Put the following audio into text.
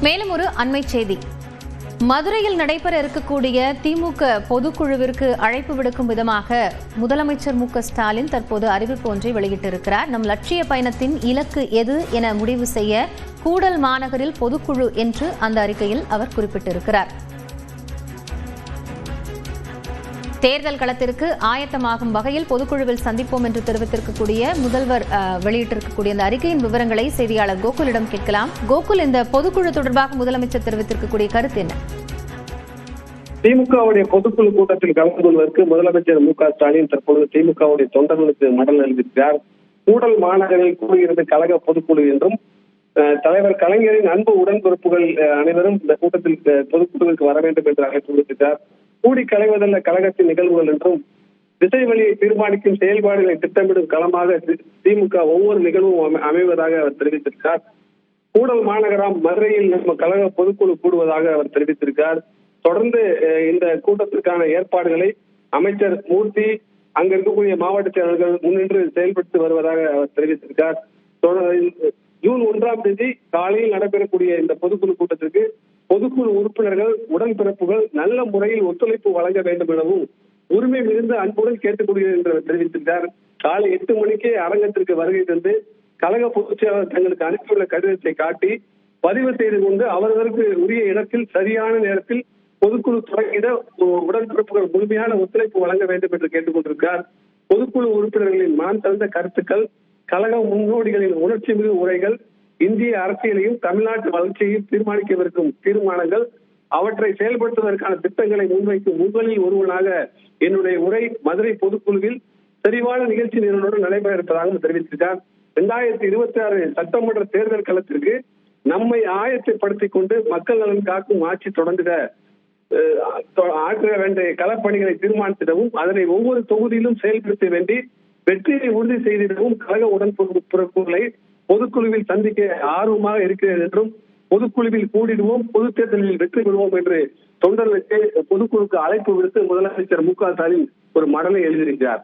மேலும் ஒரு அண்மை செய்தி. மதுரையில் நடைபெற இருக்கக்கூடிய திமுக பொதுக்குழுவிற்கு அழைப்பு விடுக்கும் விதமாக முதலமைச்சர் மு.க.ஸ்டாலின் தற்போது அறிவிப்பு ஒன்றை வெளியிட்டிருக்கிறார். நம் லட்சிய பயணத்தின் இலக்கு எது என முடிவு செய்ய கூடல் மாநகரில் பொதுக்குழு என்று அந்த அறிக்கையில் அவர் குறிப்பிட்டிருக்கிறார். தேர்தல் களத்திற்கு ஆயத்தமாகும் வகையில் பொதுக்குழுவில் சந்திப்போம் என்று தெரிவித்திருக்கக்கூடிய முதல்வர் வெளியிட்டிருக்கக்கூடிய இந்த அறிக்கையின் விவரங்களை செய்தியாளர் கோகுலிடம் கேட்கலாம். கோகுல், இந்த பொதுக்குழு தொடர்பாக முதலமைச்சர் தெரிவித்திருக்கக்கூடிய கருத்து என்ன? திமுகவுடைய பொதுக்குழு கூட்டத்தில் கலந்து கொள்வதற்கு முதலமைச்சர் மு.க.ஸ்டாலின் தற்பொழுது திமுகவுடைய தொண்டர்களுக்கு மடல் எழுதியிருக்கிறார். கூடல் மாநகரில் கூடுகிறது கழக பொதுக்குழு என்றும் தலைவர் கலைஞரின் அன்பு உடன்பிறப்புகள் அனைவரும் இந்த கூட்டத்தில் பொதுக்குழுவிற்கு வர வேண்டும் என்று அழைப்பு விடுத்திருக்கிறார். கூடி களைவதல்ல கழகத்தின் நிகழ்வுகள் என்றும் திசை வழியை தீர்மானிக்கும் செயல்பாடுகளை திட்டமிடும் களமாக திமுக ஒவ்வொரு நிகழ்வும் அமைவதாக அவர் தெரிவித்திருக்கிறார். கூடல் மாநகரம் மதுரையில் நம்ம கழக பொதுக்குழு கூடுவதாக அவர் தெரிவித்திருக்கிறார். தொடர்ந்து இந்த கூட்டத்திற்கான ஏற்பாடுகளை அமைச்சர் மூர்த்தி அங்க இருக்கக்கூடிய மாவட்ட செயலர்கள் முன்னின்று செயல்படுத்தி வருவதாக அவர் தெரிவித்திருக்கிறார். ஜூன் 1ஆம் தேதி காலையில் நடைபெறக்கூடிய இந்த பொதுக்குழு கூட்டத்திற்கு பொதுக்குழு உறுப்பினர்கள் உடன்பிறப்புகள் நல்ல முறையில் ஒத்துழைப்பு வழங்க வேண்டும் எனவும் உரிமை மிகுந்த அன்புடன் கேட்டுக்கொள்கிறேன் என்று தெரிவித்திருக்கிறார். காலை 8 மணிக்கே அரங்கத்திற்கு வருகை தந்து கழக பொதுச் செயலாளர் தங்களுக்கு அனுப்பியுள்ள கடிதத்தை காட்டி பதிவு செய்து கொண்டு அவர்களுக்கு உரிய இடத்தில் சரியான நேரத்தில் பொதுக்குழு தொடங்கிட உடன்பிறப்புகள் முழுமையான ஒத்துழைப்பு வழங்க வேண்டும் என்று கேட்டுக்கொண்டிருக்கிறார். பொதுக்குழு உறுப்பினர்களின் மான் தந்த கருத்துக்கள், கழக முன்னோடிகளின் உணர்ச்சி மிகு உரைகள், இந்திய அரசியலையும் தமிழ்நாட்டு வளர்ச்சியையும் தீர்மானிக்கவிருக்கும் தீர்மானங்கள், அவற்றை செயல்படுத்துவதற்கான திட்டங்களை முன்வைக்கும் முதலில் ஒருவனாக என்னுடைய உரை மதுரை பொதுக்குழுவில் செறிவான நிகழ்ச்சி நிறுவனோடு நடைபெற இருப்பதாகவும் தெரிவித்திருக்கிறார். 2026 சட்டமன்ற தேர்தல் களத்திற்கு நம்மை ஆயத்தப்படுத்திக் கொண்டு மக்கள் நலன் காக்கும் ஆட்சி தொடர்ந்திட ஆற்ற வேண்டிய களப்பணிகளை தீர்மானித்திடவும் அதனை ஒவ்வொரு தொகுதியிலும் செயல்படுத்த வேண்டி வெற்றியை உறுதி செய்திடவும் கழக உடன்பிறப்புகளை பொதுக்குழுவில் சந்திக்க ஆர்வமாக இருக்கிறேன் என்றும் பொதுக்குழுவில் கூடிடுவோம், பொது தேர்தலில் வெற்றி பெறுவோம் என்று தொண்டர்களுக்கு பொதுக்குழுக்கு அழைப்பு விடுத்து முதலமைச்சர் மு.க.ஸ்டாலின் ஒரு மடலை எழுதியிருக்கிறார்.